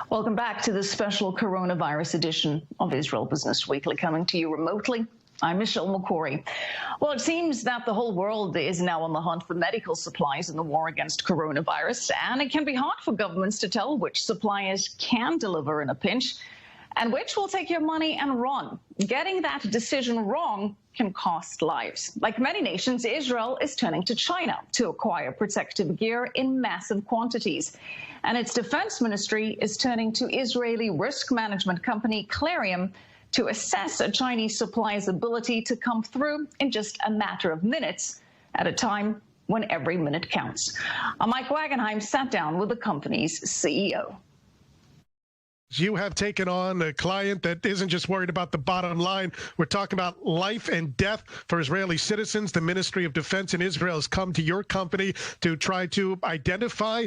Welcome back to this special coronavirus edition of Israel Business Weekly, coming to you remotely. I'm Michelle McCory. Well, it seems that the whole world is now on the hunt for medical supplies in the war against coronavirus, and it can be hard for governments to tell which suppliers can deliver in a pinch and which will take your money and run. Getting that decision wrong can cost lives. Like many nations, Israel is turning to China to acquire protective gear in massive quantities. And its defense ministry is turning to Israeli risk management company Qlarium to assess a Chinese supplier's ability to come through in just a matter of minutes at a time when every minute counts. Mike Wagenheim sat down with the company's CEO. You have taken on a client that isn't just worried about the bottom line. We're talking about life and death for Israeli citizens. The Ministry of Defense in Israel has come to your company to try to identify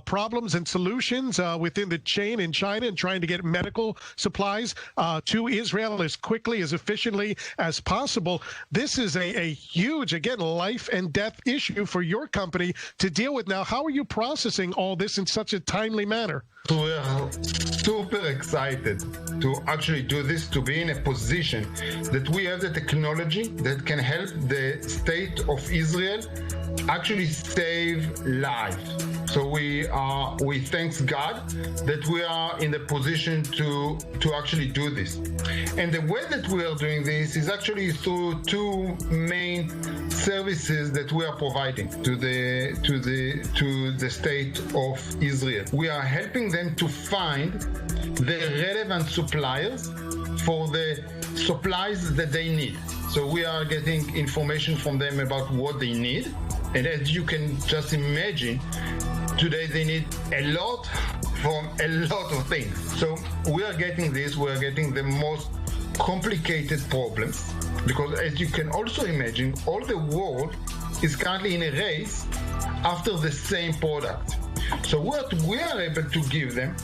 problems and solutions within the chain in China and trying to get medical supplies to Israel as quickly, as efficiently as possible. This is a huge, again, life and death issue for your company to deal with now. How are you processing all this in such a timely manner? We are super excited to actually do this, to be in a position that we have the technology that can help the state of Israel actually save lives. So we thank God that we are in the position to actually do this. And the way that we are doing this is actually through two main services that we are providing to the state of Israel. We are helping them to find the relevant suppliers for the supplies that they need. So we are getting information from them about what they need. And as you can just imagine, today they need a lot from a lot of things. So we are getting this, we are getting the most complicated problems, because as you can also imagine, all the world is currently in a race after the same product. So what we are able to give them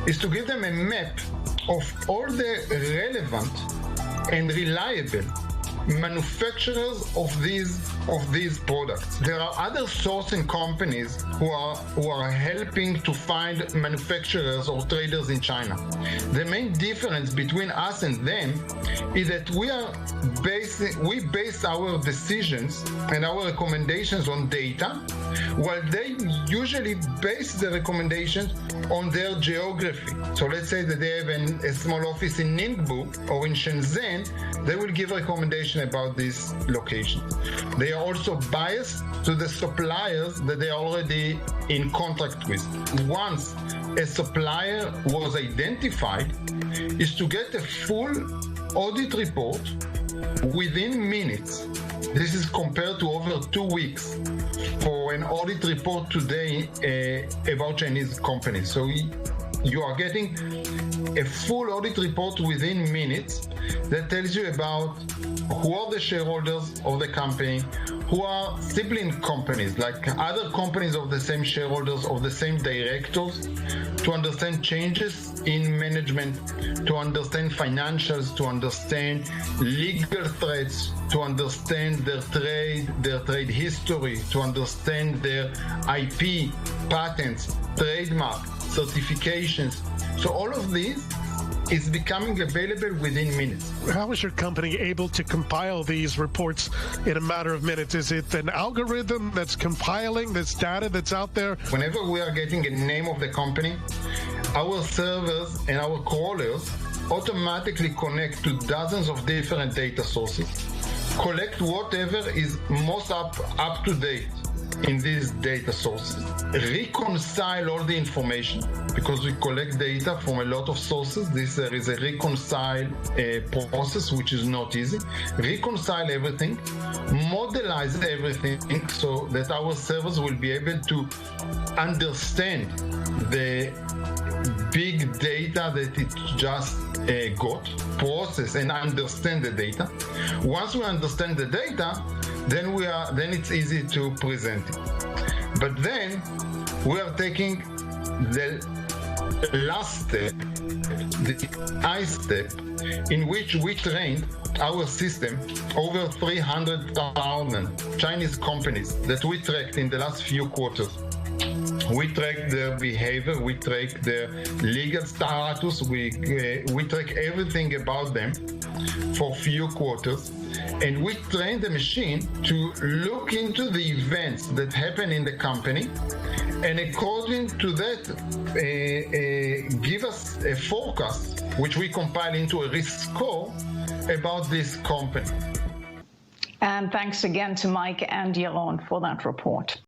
is to give them a map of all the relevant and reliable manufacturers of these products. There are other sourcing companies who are helping to find manufacturers or traders in China. The main difference between us and them is that we base our decisions and our recommendations on data, while they usually base the recommendations on their geography. So let's say that they have a small office in Ningbo or in Shenzhen, they will give recommendations about these locations. They are also biased to the suppliers that they are already in contract with. Once a supplier was identified, is to get a full audit report within minutes. This is compared to over 2 weeks for an audit report today about Chinese companies. So you are getting a full audit report within minutes that tells you about who are the shareholders of the company, who are sibling companies, like other companies of the same shareholders, of the same directors, to understand changes in management, to understand financials, to understand legal threats, to understand their trade history, to understand their IP, patents, trademark, certifications. So all of these is becoming available within minutes. How is your company able to compile these reports in a matter of minutes? Is it an algorithm that's compiling this data that's out there? Whenever we are getting a name of the company, our servers and our crawlers automatically connect to dozens of different data sources, collect whatever is most up to date in these data sources, reconcile all the information, because we collect data from a lot of sources. There is a reconcile process, which is not easy. Reconcile everything, modelize everything so that our servers will be able to understand the big data that it just got, process and understand the data. Once we understand the data, then it's easy to present it. But then we are taking the last step, the I step, in which we trained our system over 300,000 Chinese companies that we tracked in the last few quarters. We track their behavior, we track their legal status, we track everything about them for few quarters, and we train the machine to look into the events that happen in the company, and according to that, give us a forecast, which we compile into a risk score about this company. And thanks again to Mike and Yaron for that report.